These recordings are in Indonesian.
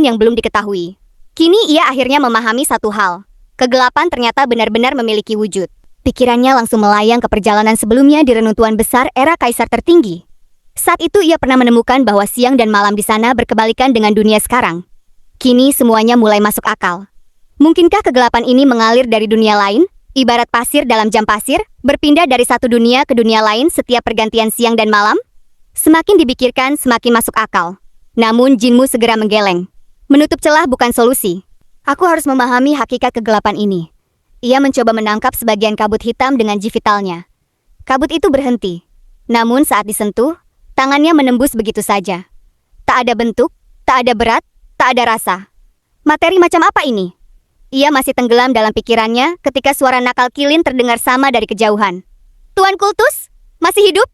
yang belum diketahui. Kini ia akhirnya memahami satu hal. Kegelapan ternyata benar-benar memiliki wujud. Pikirannya langsung melayang ke perjalanan sebelumnya di renuntuan besar era kaisar tertinggi. Saat itu ia pernah menemukan bahwa siang dan malam di sana berkebalikan dengan dunia sekarang. Kini semuanya mulai masuk akal. Mungkinkah kegelapan ini mengalir dari dunia lain? Ibarat pasir dalam jam pasir, berpindah dari satu dunia ke dunia lain setiap pergantian siang dan malam? Semakin dipikirkan, semakin masuk akal. Namun Jinmu segera menggeleng. Menutup celah bukan solusi. Aku harus memahami hakikat kegelapan ini. Ia mencoba menangkap sebagian kabut hitam dengan ji vitalnya. Kabut itu berhenti. Namun saat disentuh, tangannya menembus begitu saja. Tak ada bentuk, tak ada berat, tak ada rasa. Materi macam apa ini? Ia masih tenggelam dalam pikirannya ketika suara nakal Kilin terdengar sama dari kejauhan. Tuan Kultus, masih hidup?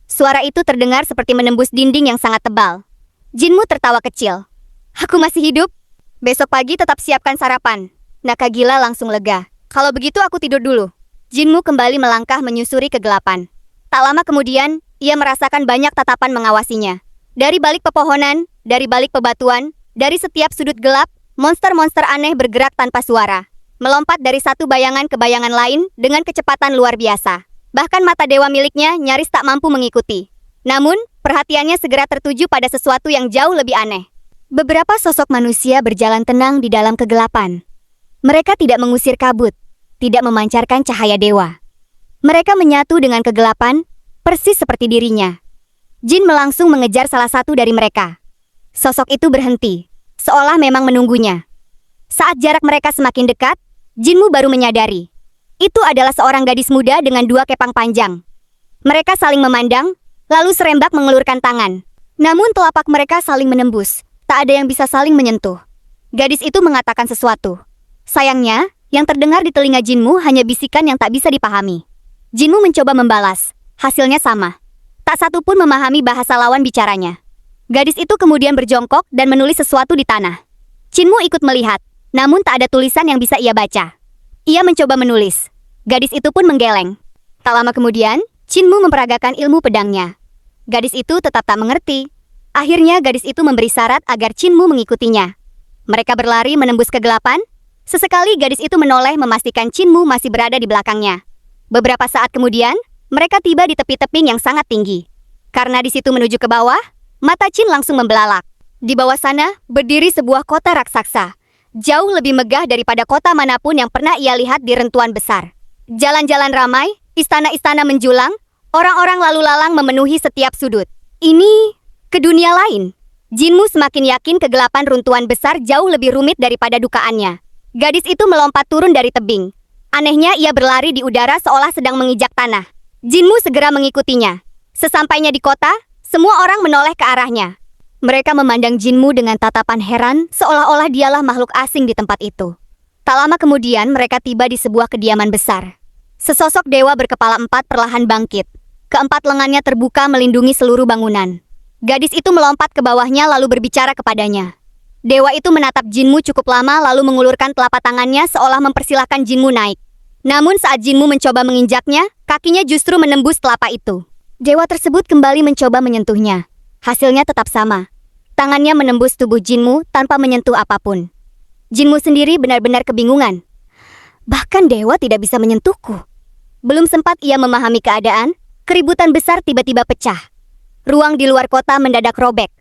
Suara itu terdengar seperti menembus dinding yang sangat tebal. Jinmu tertawa kecil. Aku masih hidup. Besok pagi tetap siapkan sarapan. Naga gila langsung lega. Kalau begitu aku tidur dulu. Jinmu kembali melangkah menyusuri kegelapan. Tak lama kemudian, ia merasakan banyak tatapan mengawasinya. Dari balik pepohonan, dari balik bebatuan, dari setiap sudut gelap, monster-monster aneh bergerak tanpa suara. Melompat dari satu bayangan ke bayangan lain dengan kecepatan luar biasa. Bahkan mata dewa miliknya nyaris tak mampu mengikuti. Namun, perhatiannya segera tertuju pada sesuatu yang jauh lebih aneh. Beberapa sosok manusia berjalan tenang di dalam kegelapan. Mereka tidak mengusir kabut, tidak memancarkan cahaya dewa. Mereka menyatu dengan kegelapan, persis seperti dirinya. Jin melangsung mengejar salah satu dari mereka. Sosok itu berhenti, seolah memang menunggunya. Saat jarak mereka semakin dekat, Jinmu baru menyadari. Itu adalah seorang gadis muda dengan dua kepang panjang. Mereka saling memandang, lalu serempak mengelurkan tangan. Namun telapak mereka saling menembus. Tak ada yang bisa saling menyentuh. Gadis itu mengatakan sesuatu. Sayangnya, yang terdengar di telinga Jinmu hanya bisikan yang tak bisa dipahami. Jinmu mencoba membalas. Hasilnya sama. Tak satu pun memahami bahasa lawan bicaranya. Gadis itu kemudian berjongkok dan menulis sesuatu di tanah. Jinmu ikut melihat, namun tak ada tulisan yang bisa ia baca. Ia mencoba menulis. Gadis itu pun menggeleng. Tak lama kemudian, Jinmu memperagakan ilmu pedangnya. Gadis itu tetap tak mengerti. Akhirnya gadis itu memberi syarat agar Jinmu mengikutinya. Mereka berlari menembus kegelapan. Sesekali gadis itu menoleh memastikan Jinmu masih berada di belakangnya. Beberapa saat kemudian, mereka tiba di tepi tebing yang sangat tinggi. Karena di situ menuju ke bawah, mata Jin langsung membelalak. Di bawah sana, berdiri sebuah kota raksasa. Jauh lebih megah daripada kota manapun yang pernah ia lihat di rentuan besar. Jalan-jalan ramai, istana-istana menjulang, orang-orang lalu lalang memenuhi setiap sudut. Ini ke dunia lain. Jinmu semakin yakin kegelapan runtuhan besar jauh lebih rumit daripada dukaannya. Gadis itu melompat turun dari tebing. Anehnya ia berlari di udara seolah sedang menginjak tanah. Jinmu segera mengikutinya. Sesampainya di kota, semua orang menoleh ke arahnya. Mereka memandang Jinmu dengan tatapan heran seolah-olah dialah makhluk asing di tempat itu. Tak lama kemudian mereka tiba di sebuah kediaman besar. Sesosok dewa berkepala 4 perlahan bangkit. Keempat lengannya terbuka melindungi seluruh bangunan. Gadis itu melompat ke bawahnya lalu berbicara kepadanya. Dewa itu menatap Jinmu cukup lama lalu mengulurkan telapak tangannya seolah mempersilahkan Jinmu naik. Namun saat Jinmu mencoba menginjaknya, kakinya justru menembus telapak itu. Dewa tersebut kembali mencoba menyentuhnya. Hasilnya tetap sama. Tangannya menembus tubuh Jinmu tanpa menyentuh apapun. Jinmu sendiri benar-benar kebingungan. Bahkan dewa tidak bisa menyentuhku. Belum sempat ia memahami keadaan, keributan besar tiba-tiba pecah. Ruang di luar kota mendadak robek.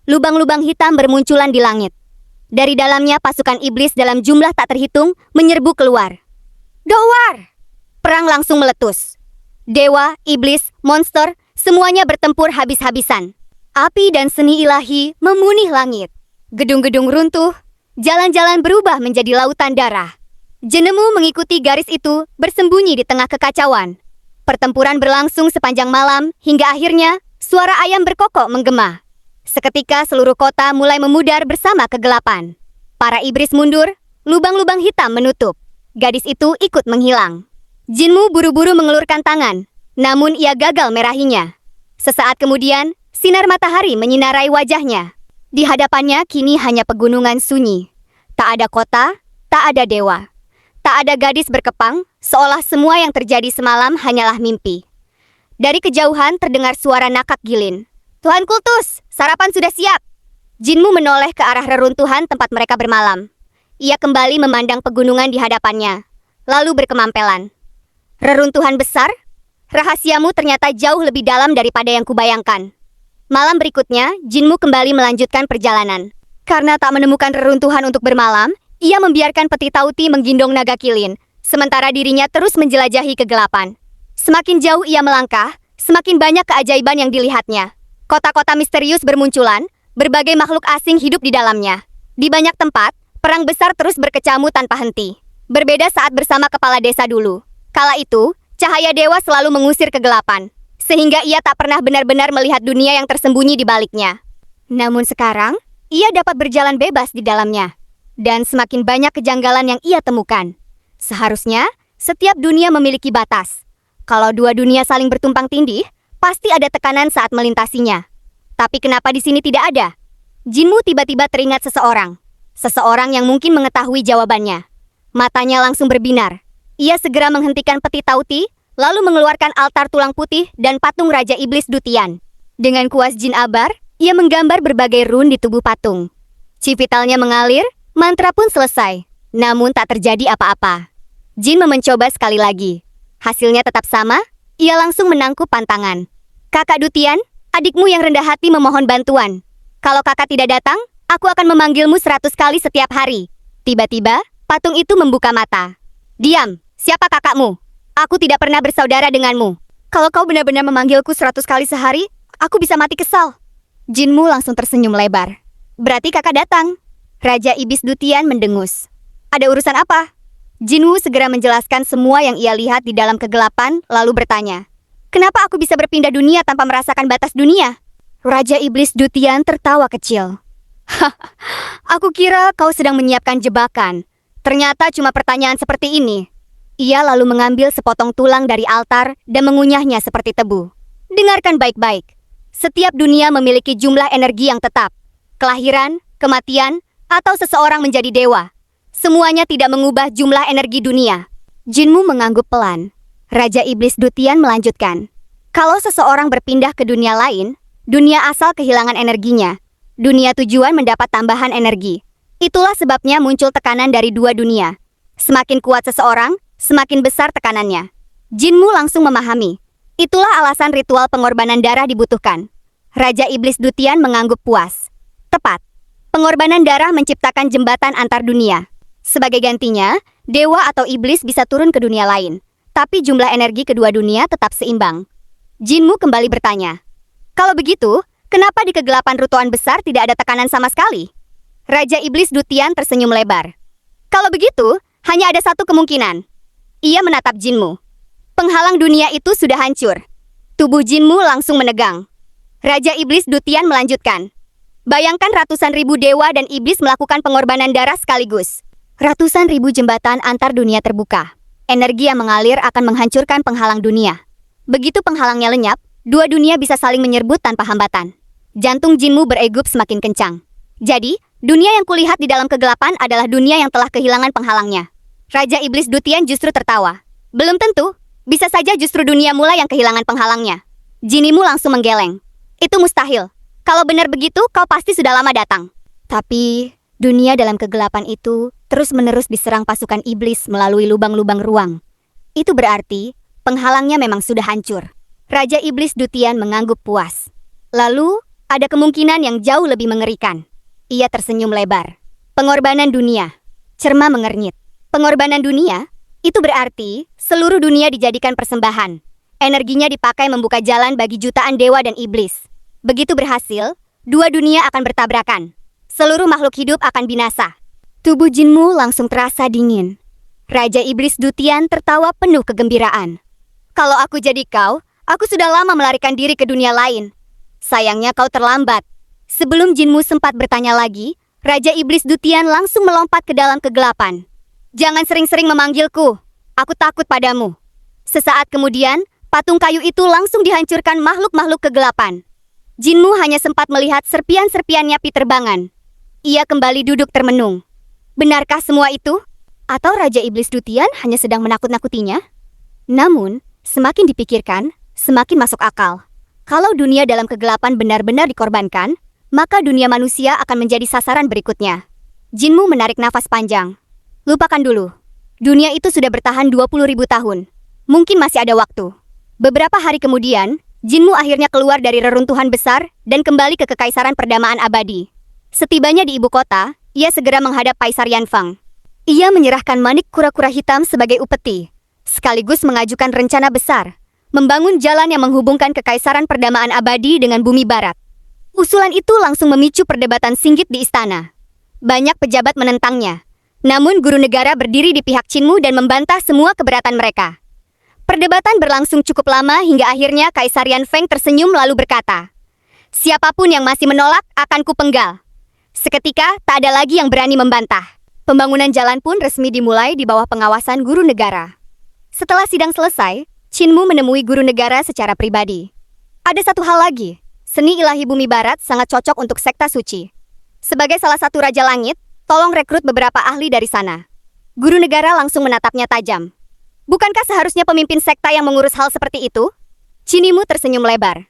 Lubang-lubang hitam bermunculan di langit. Dari dalamnya pasukan iblis dalam jumlah tak terhitung menyerbu keluar. Dowar! Perang langsung meletus. Dewa, iblis, monster, semuanya bertempur habis-habisan. Api dan seni ilahi memunih langit. Gedung-gedung runtuh, jalan-jalan berubah menjadi lautan darah. Jenemu mengikuti garis itu bersembunyi di tengah kekacauan. Pertempuran berlangsung sepanjang malam hingga akhirnya suara ayam berkokok menggema. Seketika seluruh kota mulai memudar bersama kegelapan. Para iblis mundur, lubang-lubang hitam menutup. Gadis itu ikut menghilang. Jinmu buru-buru mengelurkan tangan, namun ia gagal merahinya. Sesaat kemudian, sinar matahari menyinarai wajahnya. Di hadapannya kini hanya pegunungan sunyi. Tak ada kota, tak ada dewa. Tak ada gadis berkepang, seolah semua yang terjadi semalam hanyalah mimpi. Dari kejauhan terdengar suara Nakak Gilin. Tuan Kultus, sarapan sudah siap. Jinmu menoleh ke arah reruntuhan tempat mereka bermalam. Ia kembali memandang pegunungan di hadapannya, lalu berkemampelan. Reruntuhan besar? Rahasiamu ternyata jauh lebih dalam daripada yang kubayangkan. Malam berikutnya, Jinmu kembali melanjutkan perjalanan. Karena tak menemukan reruntuhan untuk bermalam, ia membiarkan peti Tauti menggendong naga kilin, sementara dirinya terus menjelajahi kegelapan. Semakin jauh ia melangkah, semakin banyak keajaiban yang dilihatnya. Kota-kota misterius bermunculan, berbagai makhluk asing hidup di dalamnya. Di banyak tempat, perang besar terus berkecamuk tanpa henti. Berbeda saat bersama kepala desa dulu. Kala itu, cahaya dewa selalu mengusir kegelapan, sehingga ia tak pernah benar-benar melihat dunia yang tersembunyi di baliknya. Namun sekarang, ia dapat berjalan bebas di dalamnya. Dan semakin banyak kejanggalan yang ia temukan. Seharusnya, setiap dunia memiliki batas. Kalau dua dunia saling bertumpang tindih, pasti ada tekanan saat melintasinya. Tapi kenapa di sini tidak ada? Jinmu tiba-tiba teringat seseorang. Seseorang yang mungkin mengetahui jawabannya. Matanya langsung berbinar. Ia segera menghentikan peti Tauti, lalu mengeluarkan altar tulang putih dan patung Raja Iblis Dutian. Dengan kuas jin abar, ia menggambar berbagai rune di tubuh patung. Chi vitalnya mengalir, mantra pun selesai. Namun tak terjadi apa-apa. Jin mencoba sekali lagi. Hasilnya tetap sama, ia langsung menangkup pantangan. Kakak Dutian, adikmu yang rendah hati memohon bantuan. Kalau kakak tidak datang, aku akan memanggilmu 100 kali setiap hari. Tiba-tiba, patung itu membuka mata. Diam, siapa kakakmu? Aku tidak pernah bersaudara denganmu. Kalau kau benar-benar memanggilku 100 kali sehari, aku bisa mati kesal. Jinmu langsung tersenyum lebar. Berarti kakak datang. Raja Iblis Dutian mendengus. Ada urusan apa? Jinwu segera menjelaskan semua yang ia lihat di dalam kegelapan, lalu bertanya. Kenapa aku bisa berpindah dunia tanpa merasakan batas dunia? Raja Iblis Dutian tertawa kecil. Aku kira kau sedang menyiapkan jebakan. Ternyata cuma pertanyaan seperti ini. Ia lalu mengambil sepotong tulang dari altar dan mengunyahnya seperti tebu. Dengarkan baik-baik. Setiap dunia memiliki jumlah energi yang tetap. Kelahiran, kematian, atau seseorang menjadi dewa. Semuanya tidak mengubah jumlah energi dunia. Jinmu mengangguk pelan. Raja Iblis Dutian melanjutkan. Kalau seseorang berpindah ke dunia lain, dunia asal kehilangan energinya. Dunia tujuan mendapat tambahan energi. Itulah sebabnya muncul tekanan dari dua dunia. Semakin kuat seseorang, semakin besar tekanannya. Jinmu langsung memahami. Itulah alasan ritual pengorbanan darah dibutuhkan. Raja Iblis Dutian mengangguk puas. Tepat. Pengorbanan darah menciptakan jembatan antar dunia. Sebagai gantinya, dewa atau iblis bisa turun ke dunia lain. Tapi jumlah energi kedua dunia tetap seimbang. Jinmu kembali bertanya. Kalau begitu, kenapa di kegelapan rutuan besar tidak ada tekanan sama sekali? Raja Iblis Dutian tersenyum lebar. Kalau begitu, hanya ada satu kemungkinan. Ia menatap Jinmu. Penghalang dunia itu sudah hancur. Tubuh Jinmu langsung menegang. Raja Iblis Dutian melanjutkan. Bayangkan ratusan ribu dewa dan iblis melakukan pengorbanan darah sekaligus. Ratusan ribu jembatan antar dunia terbuka. Energi yang mengalir akan menghancurkan penghalang dunia. Begitu penghalangnya lenyap, dua dunia bisa saling menyerbut tanpa hambatan. Jantung Jinmu beregup semakin kencang. Jadi, dunia yang kulihat di dalam kegelapan adalah dunia yang telah kehilangan penghalangnya. Raja Iblis Dutian justru tertawa. Belum tentu, bisa saja justru dunia mula yang kehilangan penghalangnya. Jinmu langsung menggeleng. Itu mustahil. Kalau benar begitu, kau pasti sudah lama datang. Tapi, dunia dalam kegelapan itu terus-menerus diserang pasukan iblis melalui lubang-lubang ruang. Itu berarti, penghalangnya memang sudah hancur. Raja Iblis Dutian mengangguk puas. Lalu, ada kemungkinan yang jauh lebih mengerikan. Ia tersenyum lebar. Pengorbanan dunia. Cerma mengernyit. Pengorbanan dunia? Itu berarti seluruh dunia dijadikan persembahan. Energinya dipakai membuka jalan bagi jutaan dewa dan iblis. Begitu berhasil, dua dunia akan bertabrakan. Seluruh makhluk hidup akan binasa. Tubuh Jinmu langsung terasa dingin. Raja Iblis Dutian tertawa penuh kegembiraan. Kalau aku jadi kau, aku sudah lama melarikan diri ke dunia lain. Sayangnya kau terlambat. Sebelum Jinmu sempat bertanya lagi, Raja Iblis Dutian langsung melompat ke dalam kegelapan. Jangan sering-sering memanggilku. Aku takut padamu. Sesaat kemudian, patung kayu itu langsung dihancurkan makhluk-makhluk kegelapan. Jinmu hanya sempat melihat serpian-serpian nyapi terbangan. Ia kembali duduk termenung. Benarkah semua itu? Atau Raja Iblis Dutian hanya sedang menakut-nakutinya? Namun, semakin dipikirkan, semakin masuk akal. Kalau dunia dalam kegelapan benar-benar dikorbankan, maka dunia manusia akan menjadi sasaran berikutnya. Jinmu menarik nafas panjang. Lupakan dulu. Dunia itu sudah bertahan 20.000 tahun. Mungkin masih ada waktu. Beberapa hari kemudian, Jinmu akhirnya keluar dari reruntuhan besar dan kembali ke Kekaisaran Perdamaan Abadi. Setibanya di ibu kota, ia segera menghadap Kaisar Yanfang. Ia menyerahkan manik kura-kura hitam sebagai upeti, sekaligus mengajukan rencana besar, membangun jalan yang menghubungkan Kekaisaran Perdamaan Abadi dengan bumi barat. Usulan itu langsung memicu perdebatan singit di istana. Banyak pejabat menentangnya. Namun guru negara berdiri di pihak Jinmu dan membantah semua keberatan mereka. Perdebatan berlangsung cukup lama hingga akhirnya Kaisar Yanfeng tersenyum lalu berkata, "Siapapun yang masih menolak akan kupenggal." Seketika, tak ada lagi yang berani membantah. Pembangunan jalan pun resmi dimulai di bawah pengawasan guru negara. Setelah sidang selesai, Jinmu menemui guru negara secara pribadi. Ada satu hal lagi, seni ilahi bumi barat sangat cocok untuk sekta suci. Sebagai salah satu Raja Langit, tolong rekrut beberapa ahli dari sana. Guru negara langsung menatapnya tajam. Bukankah seharusnya pemimpin sekta yang mengurus hal seperti itu? Jinmu tersenyum lebar.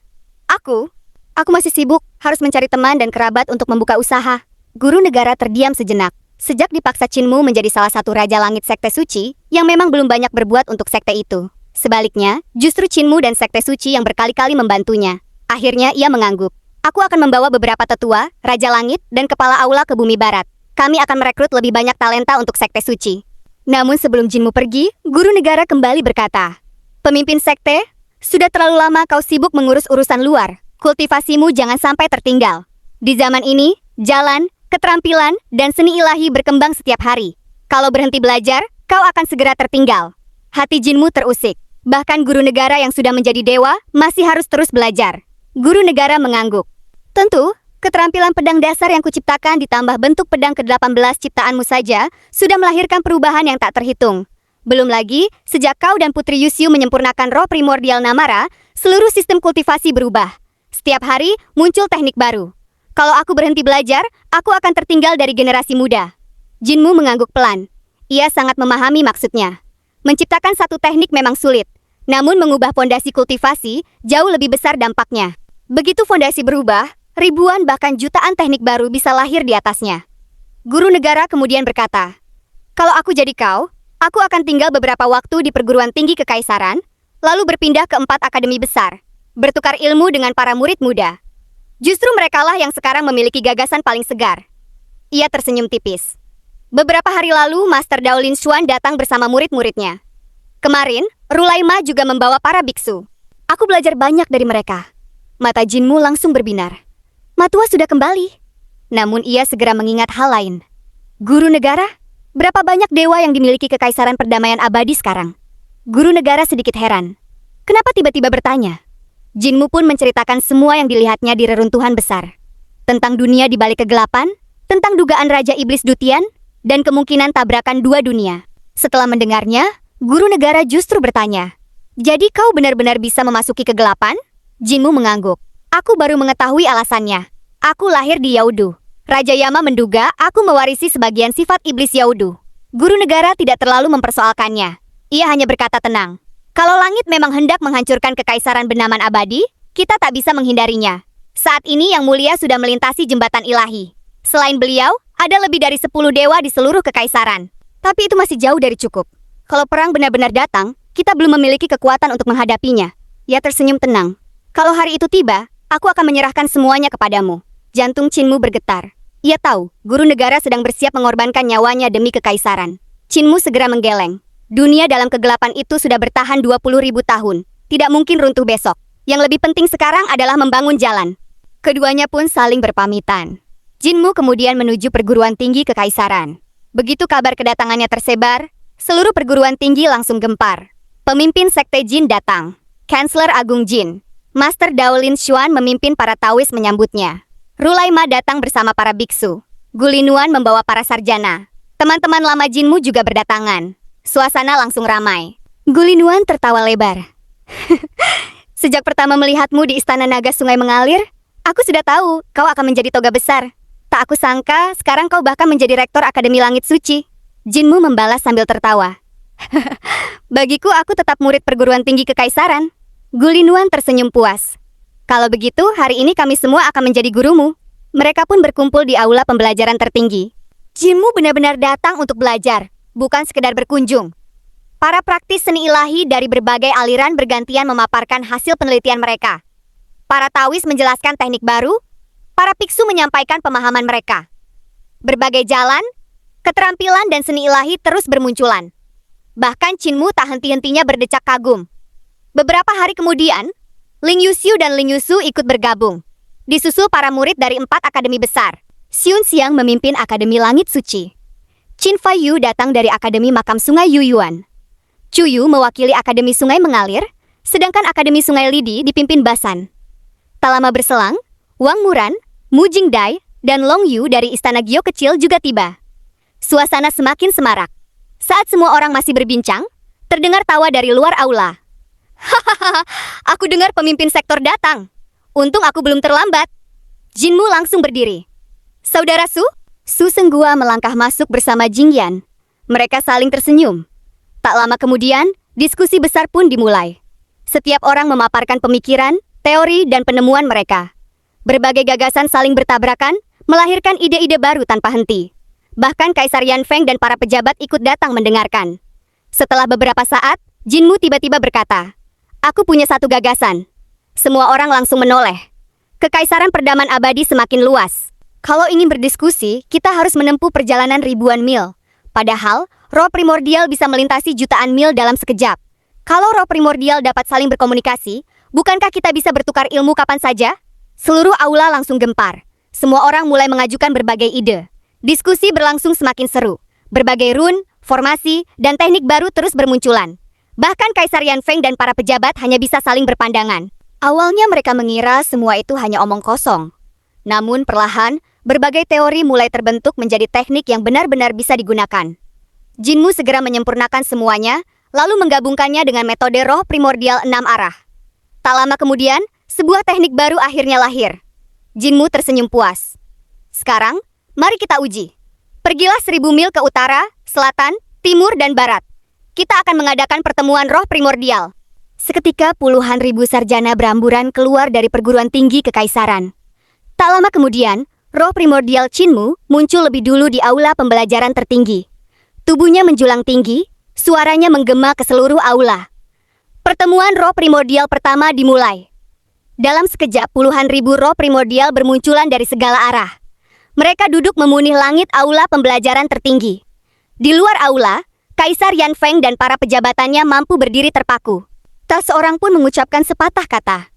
Aku masih sibuk, harus mencari teman dan kerabat untuk membuka usaha. Guru negara terdiam sejenak. Sejak dipaksa Jinmu menjadi salah satu Raja Langit Sekte Suci, yang memang belum banyak berbuat untuk sekte itu. Sebaliknya, justru Jinmu dan Sekte Suci yang berkali-kali membantunya. Akhirnya ia mengangguk. Aku akan membawa beberapa tetua, Raja Langit, dan Kepala Aula ke bumi barat. Kami akan merekrut lebih banyak talenta untuk Sekte Suci. Namun sebelum Jinmu pergi, guru negara kembali berkata, "Pemimpin sekte, sudah terlalu lama kau sibuk mengurus urusan luar. Kultivasimu jangan sampai tertinggal. Di zaman ini, jalan, keterampilan, dan seni ilahi berkembang setiap hari. Kalau berhenti belajar, kau akan segera tertinggal." Hati Jinmu terusik. Bahkan guru negara yang sudah menjadi dewa masih harus terus belajar. Guru negara mengangguk. Tentu, keterampilan pedang dasar yang kuciptakan ditambah bentuk pedang ke-18 ciptaanmu saja sudah melahirkan perubahan yang tak terhitung. Belum lagi, sejak kau dan Putri Yusyu menyempurnakan roh primordial Namara, seluruh sistem kultivasi berubah. Setiap hari muncul teknik baru. Kalau aku berhenti belajar, aku akan tertinggal dari generasi muda. Jinmu mengangguk pelan. Ia sangat memahami maksudnya. Menciptakan satu teknik memang sulit, namun mengubah fondasi kultivasi jauh lebih besar dampaknya. Begitu fondasi berubah, ribuan bahkan jutaan teknik baru bisa lahir di atasnya. Guru negara kemudian berkata, "Kalau aku jadi kau, aku akan tinggal beberapa waktu di perguruan tinggi kekaisaran, lalu berpindah ke 4 akademi besar, bertukar ilmu dengan para murid muda. Justru merekalah yang sekarang memiliki gagasan paling segar." Ia tersenyum tipis. Beberapa hari lalu, Master Daolin Xuan datang bersama murid-muridnya. Kemarin, Rulaima juga membawa para biksu. Aku belajar banyak dari mereka. Mata Jinmu langsung berbinar. Matua sudah kembali. Namun ia segera mengingat hal lain. Guru negara? Berapa banyak dewa yang dimiliki Kekaisaran Perdamaian Abadi sekarang? Guru negara sedikit heran. Kenapa tiba-tiba bertanya? Jinmu pun menceritakan semua yang dilihatnya di reruntuhan besar. Tentang dunia di balik kegelapan, tentang dugaan Raja Iblis Dutian, dan kemungkinan tabrakan dua dunia. Setelah mendengarnya, guru negara justru bertanya, "Jadi kau benar-benar bisa memasuki kegelapan?" Jinmu mengangguk. "Aku baru mengetahui alasannya. Aku lahir di Yaudu. Raja Yama menduga aku mewarisi sebagian sifat iblis Yaudu." Guru negara tidak terlalu mempersoalkannya. Ia hanya berkata tenang. "Kalau langit memang hendak menghancurkan Kekaisaran Benaman Abadi, kita tak bisa menghindarinya. Saat ini Yang Mulia sudah melintasi jembatan ilahi. Selain beliau, ada lebih dari 10 dewa di seluruh Kekaisaran. Tapi itu masih jauh dari cukup. Kalau perang benar-benar datang, kita belum memiliki kekuatan untuk menghadapinya." Ia tersenyum tenang. "Kalau hari itu tiba, aku akan menyerahkan semuanya kepadamu." Jantung Jinmu bergetar. Ia tahu, guru negara sedang bersiap mengorbankan nyawanya demi kekaisaran. Jinmu segera menggeleng. Dunia dalam kegelapan itu sudah bertahan 20.000 tahun. Tidak mungkin runtuh besok. Yang lebih penting sekarang adalah membangun jalan. Keduanya pun saling berpamitan. Jinmu kemudian menuju perguruan tinggi kekaisaran. Begitu kabar kedatangannya tersebar, seluruh perguruan tinggi langsung gempar. Pemimpin Sekte Jin datang. Kansler Agung Jin. Master Daolin Xuan memimpin para tawis menyambutnya. Rulaima datang bersama para biksu. Gulinuan membawa para sarjana. Teman-teman lama Jinmu juga berdatangan. Suasana langsung ramai. Gulinuan tertawa lebar. "Sejak pertama melihatmu di Istana Naga Sungai Mengalir, aku sudah tahu kau akan menjadi toga besar. Tak aku sangka sekarang kau bahkan menjadi rektor Akademi Langit Suci." Jinmu membalas sambil tertawa. "Bagiku aku tetap murid perguruan tinggi kekaisaran." Gulinuan tersenyum puas. "Kalau begitu, hari ini kami semua akan menjadi gurumu." Mereka pun berkumpul di aula pembelajaran tertinggi. Jinmu benar-benar datang untuk belajar, bukan sekedar berkunjung. Para praktis seni ilahi dari berbagai aliran bergantian memaparkan hasil penelitian mereka. Para tawis menjelaskan teknik baru, para biksu menyampaikan pemahaman mereka. Berbagai jalan, keterampilan dan seni ilahi terus bermunculan. Bahkan Jinmu tak henti-hentinya berdecak kagum. Beberapa hari kemudian, Ling Yuxiu dan Ling Yusu ikut bergabung. Disusul para murid dari 4 akademi besar. Xiun Xiang memimpin Akademi Langit Suci. Qin Faiyu datang dari Akademi Makam Sungai Yuyuan. Chu Yu mewakili Akademi Sungai Mengalir, sedangkan Akademi Sungai Lidi dipimpin Basan. Tak lama berselang, Wang Muran, Mu Jingdai, dan Long Yu dari Istana Gyo Kecil juga tiba. Suasana semakin semarak. Saat semua orang masih berbincang, terdengar tawa dari luar aula. Hahaha, aku dengar pemimpin sektor datang. Untung aku belum terlambat. Jinmu langsung berdiri. Saudara Su? Su Senggua melangkah masuk bersama Jingyan. Mereka saling tersenyum. Tak lama kemudian, diskusi besar pun dimulai. Setiap orang memaparkan pemikiran, teori, dan penemuan mereka. Berbagai gagasan saling bertabrakan, melahirkan ide-ide baru tanpa henti. Bahkan Kaisar Yan Feng dan para pejabat ikut datang mendengarkan. Setelah beberapa saat, Jinmu tiba-tiba berkata, "Aku punya satu gagasan." Semua orang langsung menoleh. Kekaisaran perdaman abadi semakin luas. Kalau ingin berdiskusi, kita harus menempuh perjalanan ribuan mil. Padahal, roh primordial bisa melintasi jutaan mil dalam sekejap. Kalau roh primordial dapat saling berkomunikasi, bukankah kita bisa bertukar ilmu kapan saja? Seluruh aula langsung gempar. Semua orang mulai mengajukan berbagai ide. Diskusi berlangsung semakin seru. Berbagai rune, formasi, dan teknik baru terus bermunculan. Bahkan Kaisar Yan Feng dan para pejabat hanya bisa saling berpandangan. Awalnya mereka mengira semua itu hanya omong kosong. Namun perlahan, berbagai teori mulai terbentuk menjadi teknik yang benar-benar bisa digunakan. Jinmu segera menyempurnakan semuanya, lalu menggabungkannya dengan metode roh primordial 6 arah. Tak lama kemudian, sebuah teknik baru akhirnya lahir. Jinmu tersenyum puas. Sekarang, mari kita uji. Pergilah 1000 mil ke utara, selatan, timur, dan barat. Kita akan mengadakan pertemuan roh primordial. Seketika puluhan ribu sarjana beramburan keluar dari perguruan tinggi kekaisaran. Tak lama kemudian, roh primordial Jinmu muncul lebih dulu di aula pembelajaran tertinggi. Tubuhnya menjulang tinggi, suaranya menggema ke seluruh aula. Pertemuan roh primordial pertama dimulai. Dalam sekejap puluhan ribu roh primordial bermunculan dari segala arah. Mereka duduk memuni langit aula pembelajaran tertinggi. Di luar aula, Kaisar Yan Feng dan para pejabatannya mampu berdiri terpaku. Tak seorang pun mengucapkan sepatah kata.